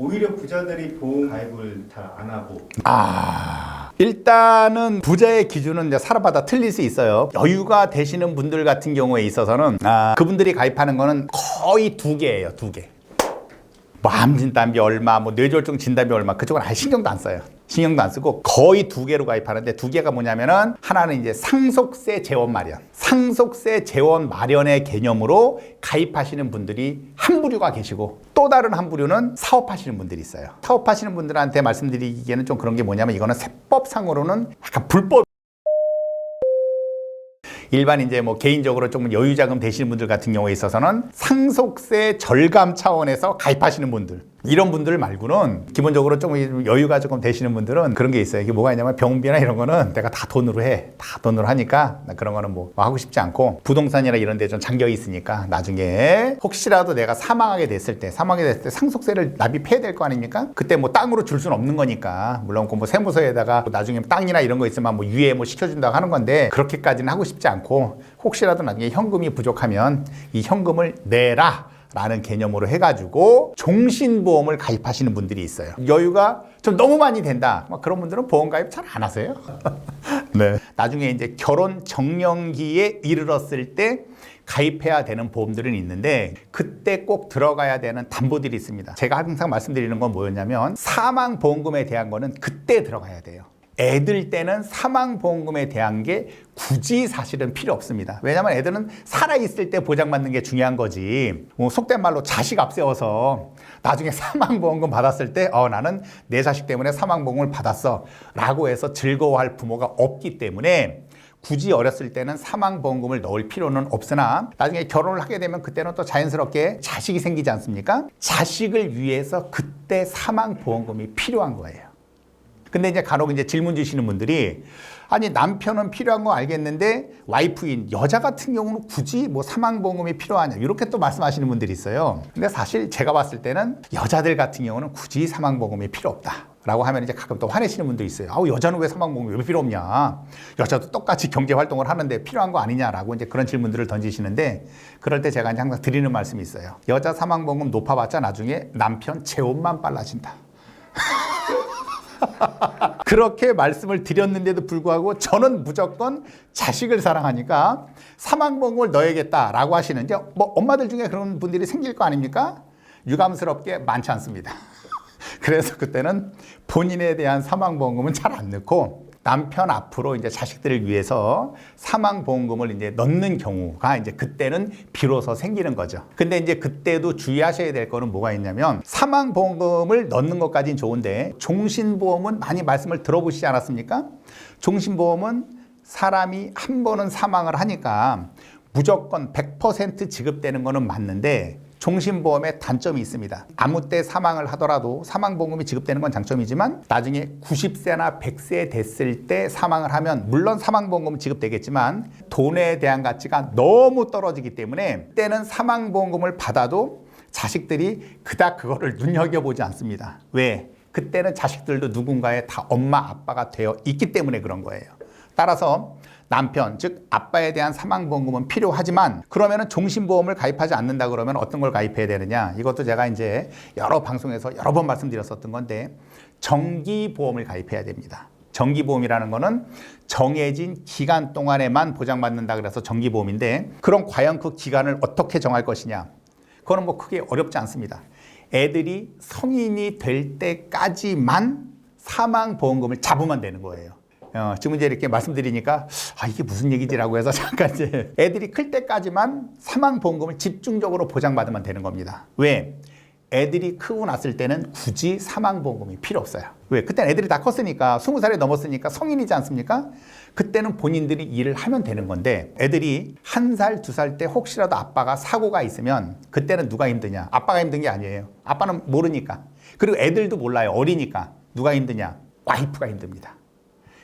오히려 부자들이 보험 가입을 잘 안 하고. 일단은 부자의 기준은 이제 사람마다 틀릴 수 있어요. 여유가 되시는 분들 같은 경우에 있어서는 그분들이 가입하는 거는 거의 두 개예요. 두 개. 뭐 암 진단비 얼마, 뭐 뇌졸중 진단비 얼마, 그쪽은 아예 신경도 안 써요. 신경도 안 쓰고 거의 두 개로 가입하는데, 두 개가 뭐냐면은 하나는 이제 상속세 재원 마련. 상속세 재원 마련의 개념으로 가입하시는 분들이 한 부류가 계시고, 또 다른 한 부류는 사업하시는 분들이 있어요. 사업하시는 분들한테 말씀드리기에는 좀 그런 게 뭐냐면, 이거는 세법상으로는 약간 불법. 일반 이제 뭐 개인적으로 조금 여유 자금 되시는 분들 같은 경우에 있어서는 상속세 절감 차원에서 가입하시는 분들, 이런 분들 말고는 기본적으로 조금 여유가 조금 되시는 분들은 그런 게 있어요. 이게 뭐가 있냐면, 병원비나 이런 거는 내가 다 돈으로 해. 다 돈으로 하니까 그런 거는 뭐 하고 싶지 않고, 부동산이나 이런 데 좀 잠겨 있으니까 나중에 혹시라도 내가 사망하게 됐을 때 상속세를 납입해야 될 거 아닙니까? 그때 뭐 땅으로 줄 수는 없는 거니까, 물론 그 뭐 세무서에다가 나중에 땅이나 이런 거 있으면 뭐 유예 뭐 시켜준다고 하는 건데, 그렇게까지는 하고 싶지 않고, 혹시라도 나중에 현금이 부족하면 이 현금을 내라 라는 개념으로 해가지고 종신보험을 가입하시는 분들이 있어요. 여유가 좀 너무 많이 된다, 그런 분들은 보험 가입 잘 안 하세요. 네. 나중에 이제 결혼 정년기에 이르렀을 때 가입해야 되는 보험들은 있는데, 그때 꼭 들어가야 되는 담보들이 있습니다. 제가 항상 말씀드리는 건 뭐였냐면, 사망보험금에 대한 거는 그때 들어가야 돼요. 애들 때는 사망보험금에 대한 게 굳이 사실은 필요 없습니다. 왜냐하면 애들은 살아있을 때 보장받는 게 중요한 거지, 속된 말로 자식 앞세워서 나중에 사망보험금 받았을 때 나는 내 자식 때문에 사망보험금을 받았어 라고 해서 즐거워할 부모가 없기 때문에, 굳이 어렸을 때는 사망보험금을 넣을 필요는 없으나, 나중에 결혼을 하게 되면 그때는 또 자연스럽게 자식이 생기지 않습니까? 자식을 위해서 그때 사망보험금이 필요한 거예요. 근데 이제 간혹 이제 질문 주시는 분들이, 아니 남편은 필요한 거 알겠는데 와이프인 여자 같은 경우는 굳이 뭐 사망보험금이 필요하냐, 이렇게 또 말씀하시는 분들이 있어요. 근데 사실 제가 봤을 때는 여자들 같은 경우는 굳이 사망보험금이 필요 없다 라고 하면 이제 가끔 또 화내시는 분도 있어요. 여자는 왜 사망보험금이 왜 필요 없냐, 여자도 똑같이 경제활동을 하는데 필요한 거 아니냐라고 이제 그런 질문들을 던지시는데, 그럴 때 제가 이제 항상 드리는 말씀이 있어요. 여자 사망보험금 높아봤자 나중에 남편 재혼만 빨라진다. 그렇게 말씀을 드렸는데도 불구하고 저는 무조건 자식을 사랑하니까 사망보험금을 넣어야겠다라고 하시는데, 뭐 엄마들 중에 그런 분들이 생길 거 아닙니까? 유감스럽게 많지 않습니다. 그래서 그때는 본인에 대한 사망보험금은 잘 안 넣고, 남편 앞으로 이제 자식들을 위해서 사망보험금을 이제 넣는 경우가 이제 그때는 비로소 생기는 거죠. 근데 이제 그때도 주의하셔야 될 거는 뭐가 있냐면, 사망보험금을 넣는 것까지는 좋은데 종신보험은 많이 말씀을 들어보시지 않았습니까? 종신보험은 사람이 한 번은 사망을 하니까 무조건 100% 지급되는 거는 맞는데, 종신보험에 단점이 있습니다. 아무 때 사망을 하더라도 사망보험금이 지급되는 건 장점이지만, 나중에 90세나 100세 됐을 때 사망을 하면 물론 사망보험금은 지급되겠지만 돈에 대한 가치가 너무 떨어지기 때문에, 때는 사망보험금을 받아도 자식들이 그닥 그거를 눈여겨보지 않습니다. 왜? 그때는 자식들도 누군가의 다 엄마 아빠가 되어 있기 때문에 그런 거예요. 따라서 남편, 즉 아빠에 대한 사망보험금은 필요하지만, 그러면은 종신보험을 가입하지 않는다 그러면 어떤 걸 가입해야 되느냐, 이것도 제가 이제 여러 방송에서 여러 번 말씀드렸었던 건데, 정기보험을 가입해야 됩니다. 정기보험이라는 거는 정해진 기간 동안에만 보장받는다 그래서 정기보험인데, 그럼 과연 그 기간을 어떻게 정할 것이냐, 그거는 뭐 크게 어렵지 않습니다. 애들이 성인이 될 때까지만 사망보험금을 잡으면 되는 거예요. 지금 이제 이렇게 말씀드리니까 이게 무슨 얘기지라고 해서 잠깐 이제, 애들이 클 때까지만 사망보험금을 집중적으로 보장받으면 되는 겁니다. 왜? 애들이 크고 났을 때는 굳이 사망보험금이 필요 없어요. 왜? 그때는 애들이 다 컸으니까, 20살이 넘었으니까 성인이지 않습니까? 그때는 본인들이 일을 하면 되는 건데, 애들이 1살, 2살 때 혹시라도 아빠가 사고가 있으면 그때는 누가 힘드냐? 아빠가 힘든 게 아니에요. 아빠는 모르니까. 그리고 애들도 몰라요. 어리니까. 누가 힘드냐? 와이프가 힘듭니다.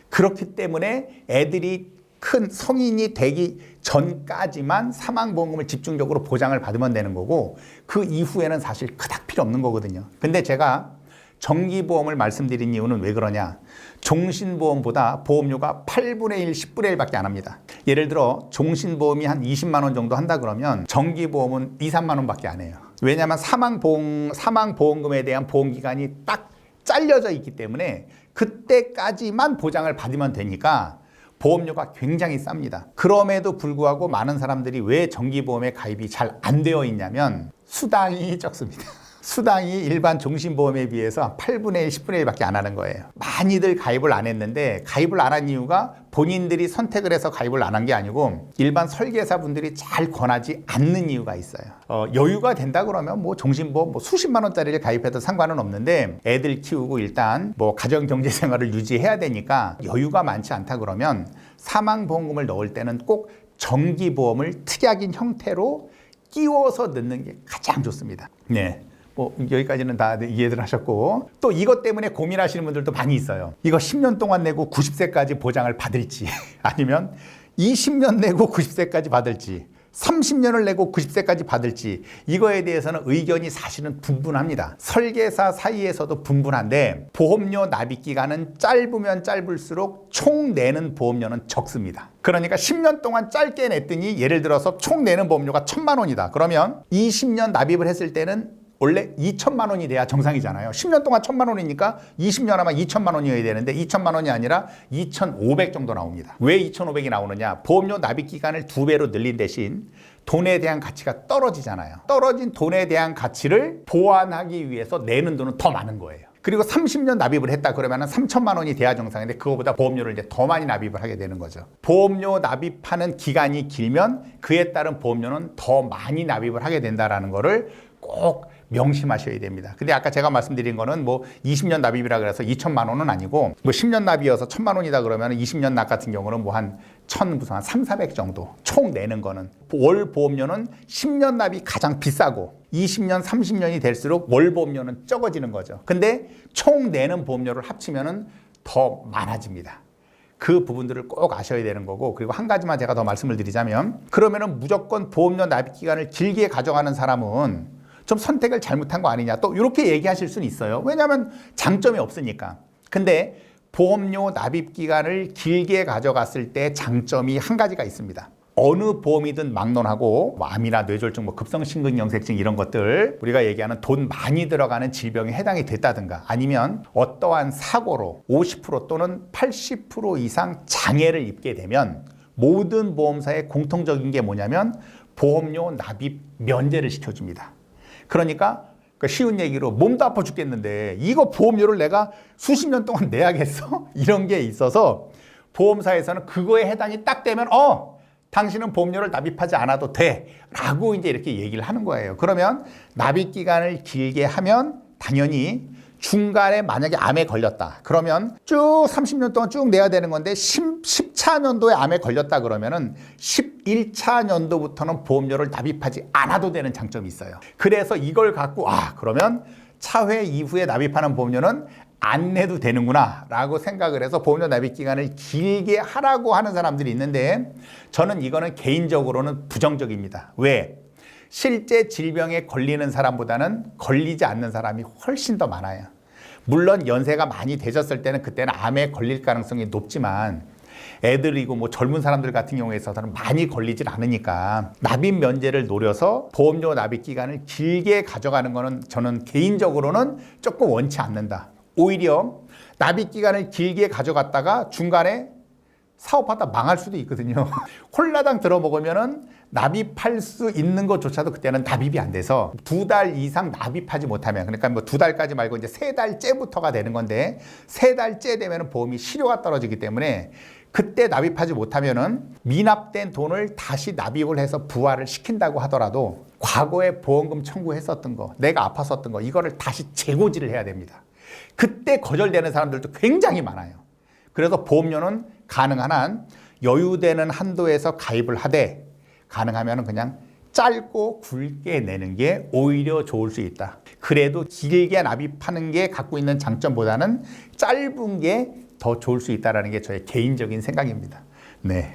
그렇기 때문에 애들이 큰 성인이 되기 전까지만 사망보험금을 집중적으로 보장을 받으면 되는 거고, 그 이후에는 사실 그닥 필요 없는 거거든요. 근데 제가 정기보험을 말씀드린 이유는 왜 그러냐, 종신보험보다 보험료가 8분의 1, 10분의 1밖에 안 합니다. 예를 들어 종신보험이 한 20만 원 정도 한다 그러면 정기보험은 2, 3만 원밖에 안 해요. 왜냐하면 사망보험금에 대한 보험기간이 딱 잘려져 있기 때문에 그때까지만 보장을 받으면 되니까 보험료가 굉장히 쌉니다. 그럼에도 불구하고 많은 사람들이 왜 정기보험에 가입이 잘 안 되어 있냐면 수당이 적습니다. 수당이 일반 종신보험에 비해서 8분의 1, 10분의 1밖에 안 하는 거예요. 많이들 가입을 안 했는데 가입을 안 한 이유가 본인들이 선택을 해서 가입을 안 한 게 아니고 일반 설계사분들이 잘 권하지 않는 이유가 있어요. 여유가 된다 그러면 뭐 종신보험 뭐 수십만 원짜리를 가입해도 상관은 없는데 애들 키우고 일단 뭐 가정경제생활을 유지해야 되니까 여유가 많지 않다 그러면 사망보험금을 넣을 때는 꼭 정기보험을 특약인 형태로 끼워서 넣는 게 가장 좋습니다. 네. 뭐 여기까지는 다 이해들 하셨고 또 이것 때문에 고민하시는 분들도 많이 있어요. 이거 10년 동안 내고 90세까지 보장을 받을지 아니면 20년 내고 90세까지 받을지 30년을 내고 90세까지 받을지 이거에 대해서는 의견이 사실은 분분합니다. 설계사 사이에서도 분분한데 보험료 납입 기간은 짧으면 짧을수록 총 내는 보험료는 적습니다. 그러니까 10년 동안 짧게 냈더니 예를 들어서 총 내는 보험료가 1,000만 원이다. 그러면 20년 납입을 했을 때는 원래 2천만 원이 돼야 정상이잖아요. 10년 동안 1,000만 원이니까 20년 하면 2천만 원이어야 되는데 2천만 원이 아니라 2,500 정도 나옵니다. 왜 2,500이 나오느냐? 보험료 납입 기간을 2배로 늘린 대신 돈에 대한 가치가 떨어지잖아요. 떨어진 돈에 대한 가치를 보완하기 위해서 내는 돈은 더 많은 거예요. 그리고 30년 납입을 했다 그러면 3천만 원이 돼야 정상인데 그거보다 보험료를 이제 더 많이 납입을 하게 되는 거죠. 보험료 납입하는 기간이 길면 그에 따른 보험료는 더 많이 납입을 하게 된다라는 거를 꼭 명심하셔야 됩니다. 근데 아까 제가 말씀드린 거는 뭐 20년 납입이라 그래서 2천만 원은 아니고 뭐 10년 납이어서 1,000만 원이다 그러면 20년 납 같은 경우는 뭐 한 3,400 정도 총 내는 거는 월 보험료는 10년 납이 가장 비싸고 20년, 30년이 될수록 월 보험료는 적어지는 거죠. 근데 총 내는 보험료를 합치면은 더 많아집니다. 그 부분들을 꼭 아셔야 되는 거고 그리고 한 가지만 제가 더 말씀을 드리자면 그러면은 무조건 보험료 납입 기간을 길게 가져가는 사람은 좀 선택을 잘못한 거 아니냐 또 이렇게 얘기하실 수는 있어요. 왜냐하면 장점이 없으니까. 근데 보험료 납입 기간을 길게 가져갔을 때 장점이 한 가지가 있습니다. 어느 보험이든 막론하고 뭐 암이나 뇌졸중, 뭐 급성심근경색증 이런 것들 우리가 얘기하는 돈 많이 들어가는 질병에 해당이 됐다든가 아니면 어떠한 사고로 50% 또는 80% 이상 장애를 입게 되면 모든 보험사의 공통적인 게 뭐냐면 보험료 납입 면제를 시켜줍니다. 그러니까 쉬운 얘기로 몸도 아파 죽겠는데 이거 보험료를 내가 수십 년 동안 내야겠어? 이런 게 있어서 보험사에서는 그거에 해당이 딱 되면 당신은 보험료를 납입하지 않아도 돼 라고 이제 이렇게 얘기를 하는 거예요. 그러면 납입 기간을 길게 하면 당연히 중간에 만약에 암에 걸렸다 그러면 쭉 30년 동안 쭉 내야 되는 건데 10차 년도에 암에 걸렸다 그러면은 11차 년도부터는 보험료를 납입하지 않아도 되는 장점이 있어요. 그래서 이걸 갖고 그러면 차회 이후에 납입하는 보험료는 안 내도 되는구나 라고 생각을 해서 보험료 납입 기간을 길게 하라고 하는 사람들이 있는데 저는 이거는 개인적으로는 부정적입니다. 왜? 실제 질병에 걸리는 사람보다는 걸리지 않는 사람이 훨씬 더 많아요. 물론 연세가 많이 되셨을 때는 그때는 암에 걸릴 가능성이 높지만 애들이고 뭐 젊은 사람들 같은 경우에 있어서는 많이 걸리질 않으니까 납입 면제를 노려서 보험료 납입 기간을 길게 가져가는 거는 저는 개인적으로는 조금 원치 않는다. 오히려 납입 기간을 길게 가져갔다가 중간에 사업하다 망할 수도 있거든요. 홀라당 들어먹으면은 납입할 수 있는 것조차도 그때는 납입이 안 돼서 2달 이상 납입하지 못하면 그러니까 뭐 2달까지 말고 이제 3달째부터가 되는 건데 3달째 되면은 보험이 실효가 떨어지기 때문에 그때 납입하지 못하면은 미납된 돈을 다시 납입을 해서 부활을 시킨다고 하더라도 과거에 보험금 청구했었던 거, 내가 아팠었던 거 이거를 다시 재고지를 해야 됩니다. 그때 거절되는 사람들도 굉장히 많아요. 그래서 보험료는 가능한 한 여유되는 한도에서 가입을 하되 가능하면 그냥 짧고 굵게 내는 게 오히려 좋을 수 있다. 그래도 길게 납입하는 게 갖고 있는 장점보다는 짧은 게 더 좋을 수 있다는 게 저의 개인적인 생각입니다. 네.